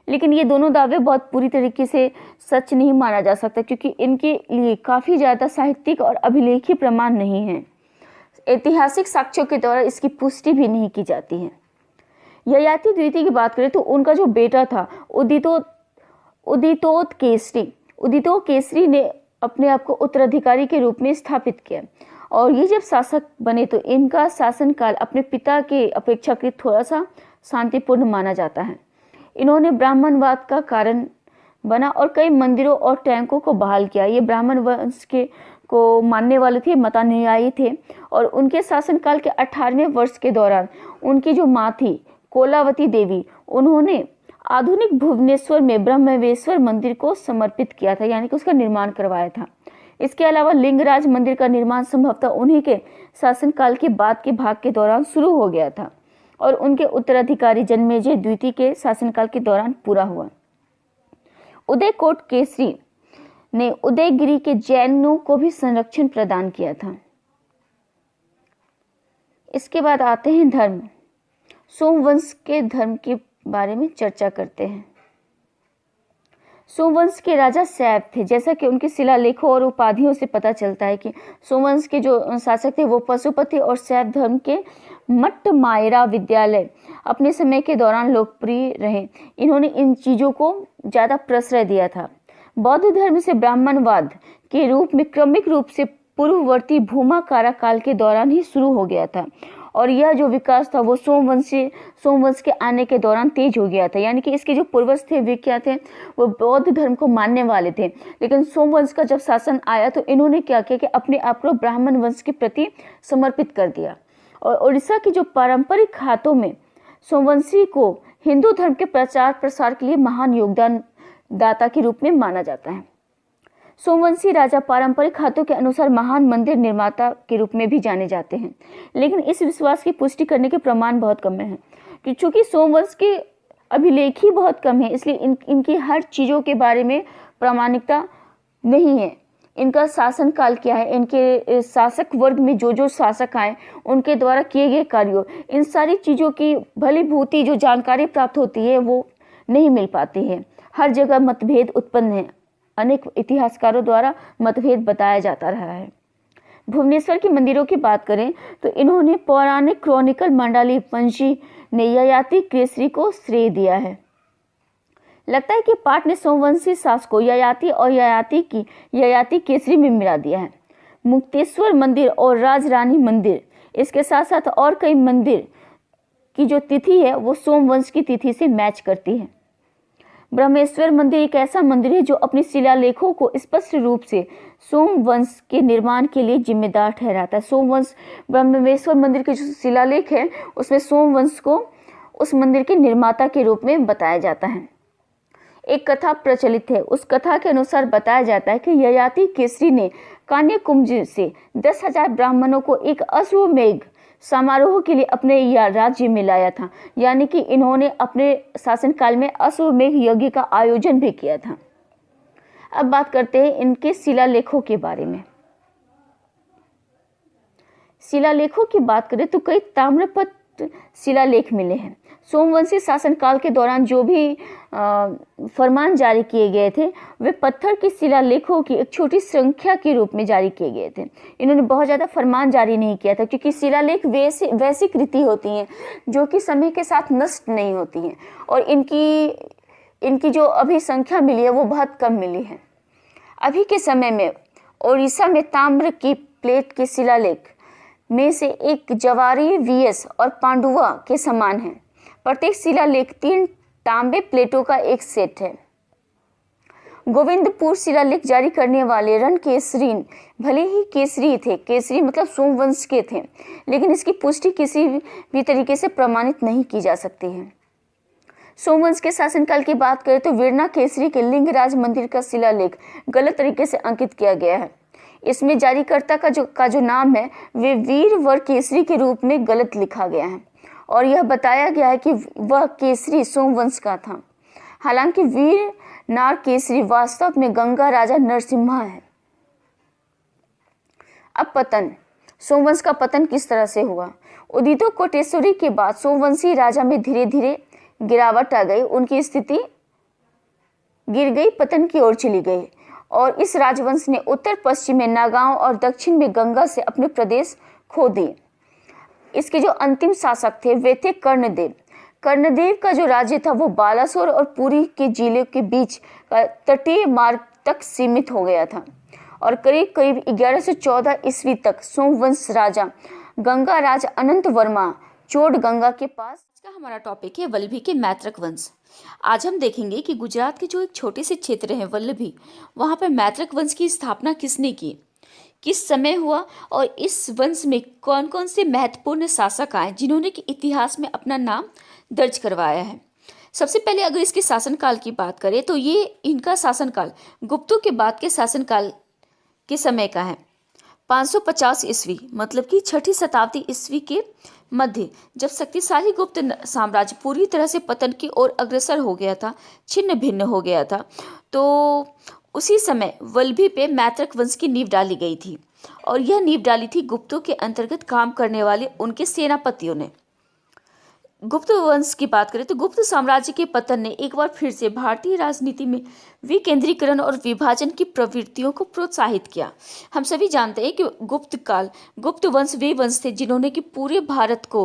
लेकिन ये दोनों दावे बहुत पूरी तरीके से सच नहीं माना जा सकता, क्योंकि इनके लिए काफ़ी ज़्यादा साहित्यिक और अभिलेखीय प्रमाण नहीं है। ऐतिहासिक साक्ष्यों के द्वारा इसकी पुष्टि भी नहीं की जाती है। ययाति द्वितीय की बात करें तो उनका जो बेटा था उदितोत केसरी ने अपने आप को उत्तराधिकारी के रूप में स्थापित किया, और ये जब शासक बने तो इनका शासनकाल अपने पिता के अपेक्षाकृत थोड़ा सा शांतिपूर्ण माना जाता है। इन्होंने ब्राह्मणवाद का कारण बना और कई मंदिरों और टैंकों को बहाल किया। ये ब्राह्मण वंश के को मानने वाले थे, मतानुयायी थे, और उनके शासनकाल के 18वें वर्ष के दौरान उनकी जो माँ थी कोलावती देवी, उन्होंने आधुनिक भुवनेश्वर में ब्रह्मवेश्वर मंदिर को समर्पित किया था, यानी कि उसका निर्माण करवाया था। इसके अलावा लिंगराज मंदिर का निर्माण संभवतः उन्हीं के शासनकाल के बाद के भाग के दौरान शुरू हो गया था और उनके उत्तराधिकारी जन्मेजय द्वितीय के शासनकाल के दौरान पूरा हुआ। उदयकोट केसरी ने उदयगिरी के जैनों को भी संरक्षण प्रदान किया था। इसके बाद आते हैं धर्म। सोमवंश के धर्म के बारे में चर्चा करते हैं। सोमवंश के राजा सैव थे, जैसा कि उनके शिलालेखों और उपाधियों से पता चलता है कि सोमवंश के जो शासक थे वो पशुपति और शैव धर्म के मट्टमायरा विद्यालय अपने समय के दौरान लोकप्रिय रहे। इन्होंने इन चीज़ों को ज़्यादा प्रश्रय दिया था। बौद्ध धर्म से ब्राह्मणवाद के रूप में क्रमिक रूप से पूर्ववर्ती भूमा कारा काल के दौरान ही शुरू हो गया था, और यह जो विकास था वो सोमवंश के आने के दौरान तेज हो गया था। यानी कि इसके जो पूर्वज थे वे क्या थे, वो बौद्ध धर्म को मानने वाले थे, लेकिन सोमवंश का जब शासन आया तो इन्होंने क्या किया कि अपने आप को ब्राह्मण वंश के प्रति समर्पित कर दिया। और उड़ीसा की जो पारंपरिक हाथों में सोमवंशी को हिंदू धर्म के प्रचार प्रसार के लिए महान योगदान दाता के रूप में माना जाता है। सोमवंशी राजा पारंपरिक हाथों के अनुसार महान मंदिर निर्माता के रूप में भी जाने जाते हैं, लेकिन इस विश्वास की पुष्टि करने के प्रमाण बहुत कम हैं। कि चूंकि सोमवंश के अभिलेख ही बहुत कम है, इसलिए इनकी हर चीज़ों के बारे में प्रामाणिकता नहीं है। इनका शासन काल क्या है, इनके शासक वर्ग में जो जो शासक आए उनके द्वारा किए गए कार्यों, इन सारी चीज़ों की भलीभूति जो जानकारी प्राप्त होती है वो नहीं मिल पाती है। हर जगह मतभेद उत्पन्न है, अनेक इतिहासकारों द्वारा मतभेद बताया जाता रहा है। भुवनेश्वर के मंदिरों की बात करें तो इन्होंने पौराणिक क्रॉनिकल मंडाली पंजी ने ययाति केसरी को श्रेय दिया है। लगता है कि पाठ ने सोमवंशी शासकों ययाति और ययाति केसरी में मिला दिया है। मुक्तेश्वर मंदिर और राजरानी मंदिर, इसके साथ साथ और कई मंदिर की जो तिथि है वो सोमवंश की तिथि से मैच करती है। ब्रह्मेश्वर मंदिर एक ऐसा मंदिर है जो अपने शिलालेखों को स्पष्ट रूप से सोमवंश के निर्माण के लिए जिम्मेदार ठहराता है। सोमवंश ब्रह्मेश्वर मंदिर के जो शिलालेख है उसमें सोमवंश को उस मंदिर के निर्माता के रूप में बताया जाता है। एक कथा प्रचलित है, उस कथा के अनुसार बताया जाता है कि ययाति केसरी ने कान्याकुब्ज से 10,000 ब्राह्मणों को एक अश्वमेध समारोह के लिए अपने राज्य में लाया था, यानी कि इन्होंने अपने शासनकाल में अश्वमेध यज्ञ का आयोजन भी किया था। अब बात करते हैं इनके शिलालेखों के बारे में। शिलालेखों की बात करें तो कई ताम्रपत्र शिलालेख मिले हैं। सोमवंशी शासनकाल के दौरान जो भी फरमान जारी किए गए थे वे पत्थर के शिलालेखों की एक छोटी संख्या के रूप में जारी किए गए थे। इन्होंने बहुत ज़्यादा फरमान जारी नहीं किया था, क्योंकि शिलालेख वैसी कृति होती हैं जो कि समय के साथ नष्ट नहीं होती हैं, और इनकी जो अभी संख्या मिली है वो बहुत कम मिली है। अभी के समय में ओडिशा में ताम्र की प्लेट के शिलालेख में से एक जवारी वीएस और पांडुआ के समान है। प्रत्येक शिलालेख 3 तांबे प्लेटों का एक सेट है। गोविंदपुर शिलालेख जारी करने वाले रणकेसरीन भले ही केसरी थे, केसरी मतलब सोमवंश के थे, लेकिन इसकी पुष्टि किसी भी तरीके से प्रमाणित नहीं की जा सकती है। सोमवंश के शासनकाल की बात करें तो वीरना केसरी के लिंगराज मंदिर का शिलालेख गलत तरीके से अंकित किया गया है। इसमें जारीकर्ता का जो नाम है वे वीरवर केसरी के रूप में गलत लिखा गया है, और यह बताया गया है कि वह केसरी सोमवंश का था। हालांकि वीर नार केसरी वास्तव में गंगा राजा नरसिम्हा है। अब पतन, सोमवंश का पतन किस तरह से हुआ। उदितो कोटेश्वरी के बाद सोमवंशी राजा में धीरे धीरे गिरावट आ गई, उनकी स्थिति गिर गई, पतन की ओर चली गई, और इस राजवंश ने उत्तर पश्चिम में नागांव और दक्षिण में गंगा से अपने प्रदेश खो दिए। इसके जो अंतिम शासक थे वे थे कर्णदेव। कर्णदेव का जो राज्य था वो बालासोर और पुरी के जिले के बीच का तटीय मार्ग तक सीमित हो गया था, और करीब करीब 1114 ईस्वी तक सोमवंश राजा गंगा राज अनंत वर्मा चोट गंगा के पास। का हमारा टॉपिक है वल्लभी के मैत्रक वंश। आज हम देखेंगे कि गुजरात के जो एक छोटे से क्षेत्र है वल्लभी, वहाँ पर मैत्रक वंश की स्थापना किसने की, किस समय हुआ, और इस वंश में कौन कौन से महत्वपूर्ण शासक आए जिन्होंने कि इतिहास में अपना नाम दर्ज करवाया है। सबसे पहले अगर इसके शासनकाल की बात करें तो ये इनका शासनकाल गुप्तों के बाद के शासनकाल के समय का है। 550 ईस्वी मतलब कि 6ठी शताब्दी ईस्वी के मध्य, जब शक्तिशाली गुप्त साम्राज्य पूरी तरह से पतन की ओर अग्रसर हो गया था, छिन्न भिन्न हो गया था, तो उसी समय वल्लभी पे मैत्रक वंश की नींव डाली गई थी, और यह नींव डाली थी गुप्तों के अंतर्गत काम करने वाले उनके सेनापतियों ने। गुप्त वंश की बात करें तो गुप्त साम्राज्य के पतन ने एक बार फिर से भारतीय राजनीति में विकेंद्रीकरण और विभाजन की प्रवृत्तियों को प्रोत्साहित किया। हम सभी जानते हैं कि गुप्त वंश वे वंश थे जिन्होंने कि पूरे भारत को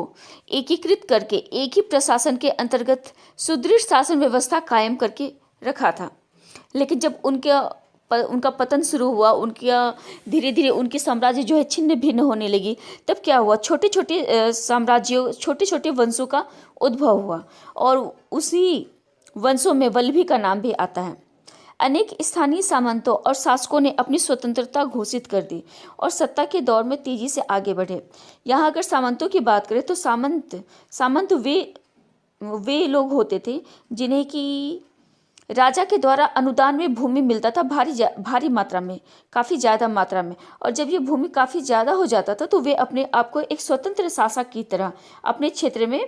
एकीकृत करके एक ही प्रशासन के अंतर्गत सुदृढ़ शासन व्यवस्था कायम करके रखा था। लेकिन जब उनका पतन शुरू हुआ, धीरे धीरे उनके साम्राज्य जो है छिन्न भिन्न होने लगी, तब क्या हुआ, छोटे छोटे साम्राज्यों, छोटे छोटे वंशों का उद्भव हुआ, और उसी वंशों में वल्लभी का नाम भी आता है। अनेक स्थानीय सामंतों और शासकों ने अपनी स्वतंत्रता घोषित कर दी और सत्ता के दौर में तेजी से आगे बढ़े। यहाँ अगर सामंतों की बात करें तो सामंत वे लोग होते थे जिन्हें कि राजा के द्वारा अनुदान में भूमि मिलता था भारी मात्रा में, काफ़ी ज़्यादा मात्रा में। और जब ये भूमि काफ़ी ज़्यादा हो जाता था तो वे अपने आप को एक स्वतंत्र शासक की तरह अपने क्षेत्र में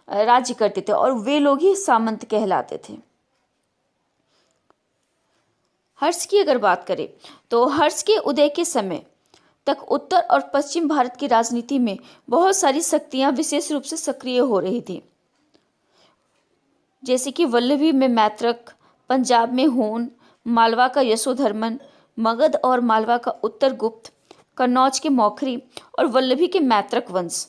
राज्य करते थे और वे लोग ही सामंत कहलाते थे। हर्ष की अगर बात करें तो हर्ष के उदय के समय तक उत्तर और पश्चिम भारत की राजनीति में बहुत सारी शक्तियां विशेष रूप से सक्रिय हो रही थी, जैसे कि वल्लभी में मैत्रक, पंजाब में हून, मालवा का यशोधर्मन, मगध और मालवा का उत्तर गुप्त, कन्नौज के मौखरी और वल्लभी के मैत्रक वंश।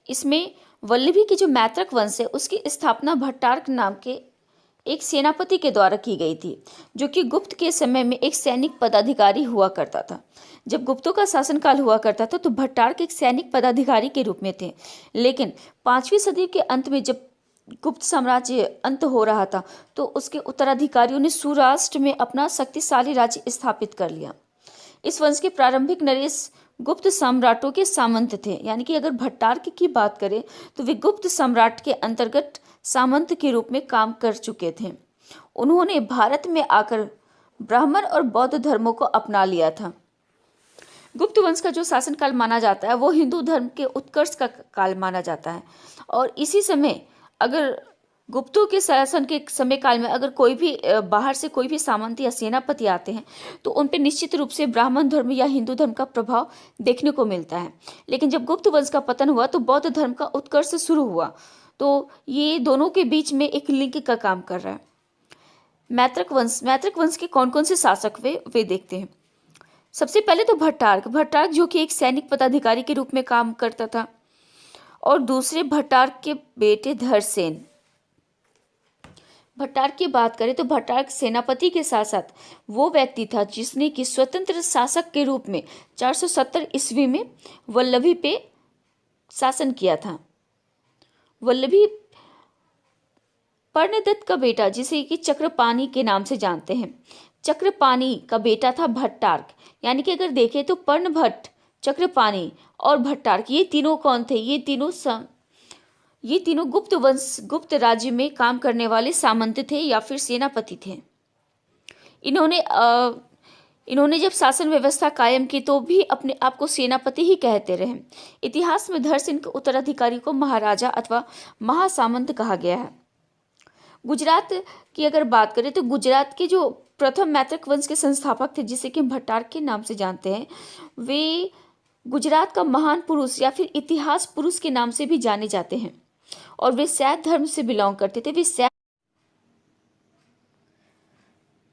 इसमें वल्लभी की जो मैत्रक वंश है उसकी स्थापना भट्टारक नाम के एक सेनापति के द्वारा की गई थी, जो कि गुप्त के समय में एक सैनिक पदाधिकारी हुआ करता था। जब गुप्तों का शासनकाल हुआ करता था तो भट्टारक एक सैनिक पदाधिकारी के रूप में थे, लेकिन 5वीं सदी के अंत में जब गुप्त साम्राज्य अंत हो रहा था तो उसके उत्तराधिकारियों ने सौराष्ट्र में अपना शक्तिशाली राज्य स्थापित कर लिया। इस वंश के प्रारंभिक नरेश गुप्त सम्राटों के सामंत थे, यानी कि अगर भट्टारक की बात करें तो वे गुप्त सम्राट के अंतर्गत सामंत के रूप में काम कर चुके थे। उन्होंने भारत में आकर ब्राह्मण और बौद्ध धर्मों को अपना लिया था। गुप्त वंश का जो शासनकाल माना जाता है वो हिंदू धर्म के उत्कर्ष का काल माना जाता है। और इसी समय अगर गुप्तों के शासन के समय काल में अगर कोई भी बाहर से कोई भी सामंत या सेनापति आते हैं तो उन पर निश्चित रूप से ब्राह्मण धर्म या हिंदू धर्म का प्रभाव देखने को मिलता है। लेकिन जब गुप्त वंश का पतन हुआ तो बौद्ध धर्म का उत्कर्ष शुरू हुआ, तो ये दोनों के बीच में एक लिंक का काम कर रहा है। मैत्रक वंश के कौन कौन से शासक वे देखते हैं। सबसे पहले तो भट्टारक जो कि एक सैनिक पदाधिकारी के रूप में काम करता था, और दूसरे भट्टारक के बेटे धरसेन। भट्टारक की बात करें तो भट्टारक सेनापति के साथ साथ वो व्यक्ति था जिसने कि स्वतंत्र शासक के रूप में 470 ईस्वी में वल्लभी पे शासन किया था। वल्लभी पर्णदत्त का बेटा, जिसे कि चक्रपाणि के नाम से जानते हैं, चक्रपाणि का बेटा था भट्टारक। यानी कि अगर देखें तो पर्णभट्ट, चक्रपाणि और भट्टारक ये तीनों कौन थे? ये तीनों गुप्त राज्य में काम करने वाले सामंत थे या फिर सेनापति थे। इन्होंने जब शासन व्यवस्था कायम की तो भी अपने आप को सेनापति ही कहते रहे। इतिहास में धरसेन के उत्तराधिकारी को महाराजा अथवा महासामंत कहा गया है। गुजरात की अगर बात करें तो गुजरात के जो प्रथम मैत्रक वंश के संस्थापक थे, जिसे कि भट्टारक के नाम से जानते हैं, वे गुजरात का महान पुरुष या फिर इतिहास पुरुष के नाम से भी जाने जाते हैं और वे शैव धर्म से बिलोंग करते थे।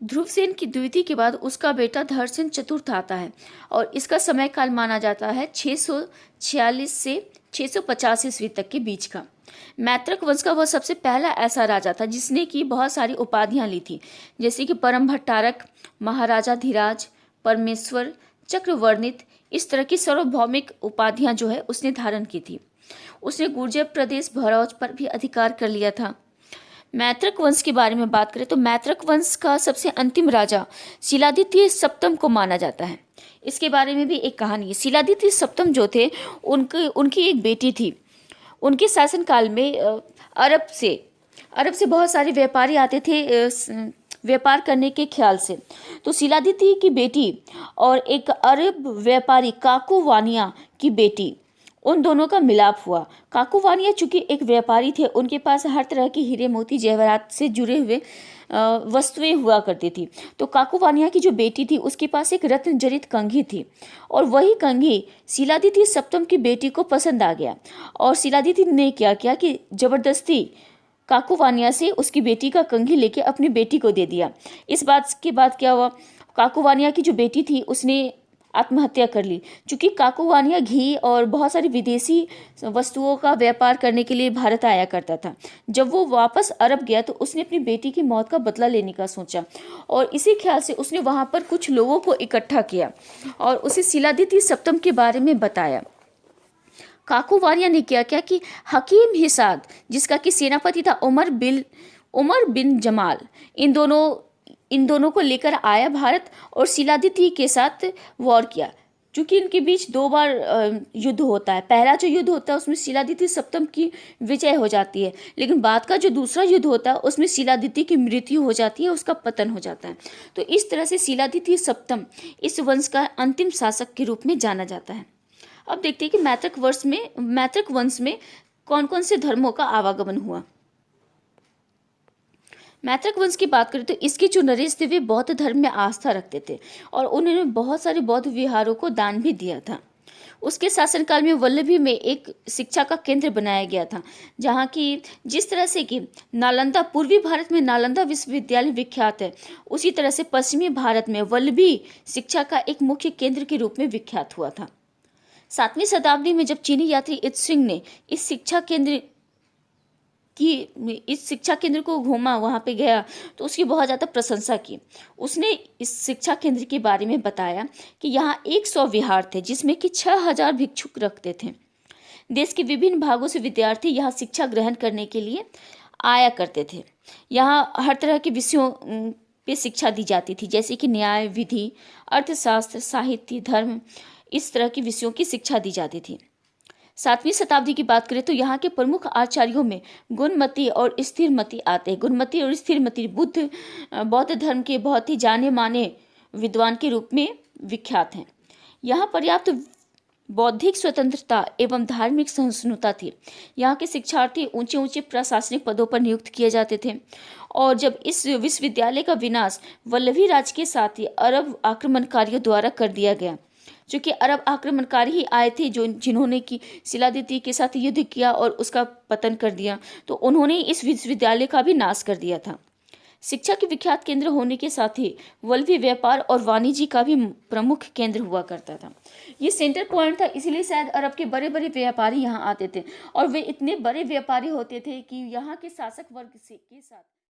ध्रुवसेन की द्वितीय के बाद उसका बेटा धरसेन चतुर्थ आता है और इसका समय काल माना जाता है 646 से 650 ईस्वी तक के बीच का। मैत्रक वंश का वह सबसे पहला ऐसा राजा था जिसने की बहुत सारी उपाधियां ली थी, जैसे कि परम भट्टारक, महाराजा धीराज, परमेश्वर, चक्रवर्णित। इस तरह की सार्वभौमिक उपाधियां जो है उसने धारण की थी। उसने गुर्जर प्रदेश भरौज पर भी अधिकार कर लिया था। मैत्रक वंश के बारे में बात करें तो मैत्रक वंश का सबसे अंतिम राजा शिलादित्य सप्तम को माना जाता है। इसके बारे में भी एक कहानी है। शिलादित्य सप्तम जो थे उनकी एक बेटी थी। उनके शासनकाल में अरब से बहुत सारे व्यापारी आते थे व्यापार करने के ख्याल से। तो शिलादित्य की बेटी और एक अरब व्यापारी काकुवानिया की बेटी, उन दोनों का मिलाप हुआ। काकुवानिया चूंकि एक व्यापारी थे, उनके पास हर तरह के हीरे मोती जेवरात से जुड़े हुए वस्तुएं हुआ करती थी। तो काकुवानिया की जो बेटी थी उसके पास एक रत्न जड़ित कंघी थी और वही कंघी शिलादित्य सप्तम की बेटी को पसंद आ गया और शिलादित्य ने क्या किया कि जबरदस्ती काकुवानिया से उसकी बेटी का कंघी लेके अपनी बेटी को दे दिया। इस बात के बाद क्या हुआ, काकुवानिया की जो बेटी थी उसने आत्महत्या कर ली। चूँकि काकुवानिया घी और बहुत सारी विदेशी वस्तुओं का व्यापार करने के लिए भारत आया करता था। जब वो वापस अरब गया तो उसने अपनी बेटी की मौत का बदला लेने का सोचा और इसी ख्याल से उसने वहाँ पर कुछ लोगों को इकट्ठा किया और उसे शिलादित्य सप्तम के बारे में बताया। काकुवानिया ने क्या किया कि हकीम हिसाद, जिसका कि सेनापति था उमर बिन जमाल, इन दोनों को लेकर आया भारत और शिलादित्य के साथ वॉर किया। चूँकि इनके बीच 2 बार युद्ध होता है। पहला जो युद्ध होता है उसमें शिलादित्य सप्तम की विजय हो जाती है, लेकिन बाद का जो दूसरा युद्ध होता है उसमें शिलादित्य की मृत्यु हो जाती है, उसका पतन हो जाता है। तो इस तरह से शिलादित्य सप्तम इस वंश का अंतिम शासक के रूप में जाना जाता है। अब देखते हैं कि मैत्रक वंश में कौन कौन से धर्मों का आवागमन हुआ। मैत्रक वंश की बात करें तो इसके जो नरेश थे वे बौद्ध धर्म में आस्था रखते थे और उन्होंने बहुत सारे बौद्ध विहारों को दान भी दिया था। उसके शासनकाल में वल्लभी में एक शिक्षा का केंद्र बनाया गया था, जहाँ की जिस तरह से कि नालंदा पूर्वी भारत में नालंदा विश्वविद्यालय विख्यात है, उसी तरह से पश्चिमी भारत में वल्लभी शिक्षा का एक मुख्य केंद्र के रूप में विख्यात हुआ था। 7वीं शताब्दी में जब चीनी यात्री इत्सिंग ने इस शिक्षा केंद्र को घूमा, वहाँ पे गया तो उसकी बहुत ज़्यादा प्रशंसा की। उसने इस शिक्षा केंद्र के बारे में बताया कि यहाँ 100 विहार थे जिसमें कि 6000 भिक्षुक रखते थे। देश के विभिन्न भागों से विद्यार्थी यहाँ शिक्षा ग्रहण करने के लिए आया करते थे। यहाँ हर तरह के विषयों पे शिक्षा दी जाती थी, जैसे कि न्याय, विधि, अर्थशास्त्र, साहित्य, धर्म, इस तरह के विषयों की शिक्षा दी जाती थी। 7वीं शताब्दी की बात करें तो यहाँ के प्रमुख आचार्यों में गुणमती और स्थिरमती आते हैं। गुणमती और स्थिरमती बौद्ध धर्म के बहुत ही जाने माने विद्वान के रूप में विख्यात हैं। यहाँ पर्याप्त बौद्धिक स्वतंत्रता एवं धार्मिक सहिष्णुता थी। यहाँ के शिक्षार्थी ऊंचे ऊंचे प्रशासनिक पदों पर नियुक्त किए जाते थे। और जब इस विश्वविद्यालय का विनाश वल्लभी राज के साथ ही अरब आक्रमणकारियों द्वारा कर दिया गया, क्योंकि अरब आक्रमणकारी ही आए थे जिन्होंने कि शिलादित्य के साथ युद्ध किया और उसका पतन कर दिया, तो उन्होंने इस विश्वविद्यालय का भी नाश कर दिया था। शिक्षा के विख्यात केंद्र होने के साथ ही वल्लभी व्यापार और वाणिज्य का भी प्रमुख केंद्र हुआ करता था। ये सेंटर पॉइंट था, इसलिए शायद अरब के बड़े बड़े व्यापारी यहाँ आते थे और वे इतने बड़े व्यापारी होते थे कि यहाँ के शासक वर्ग के साथ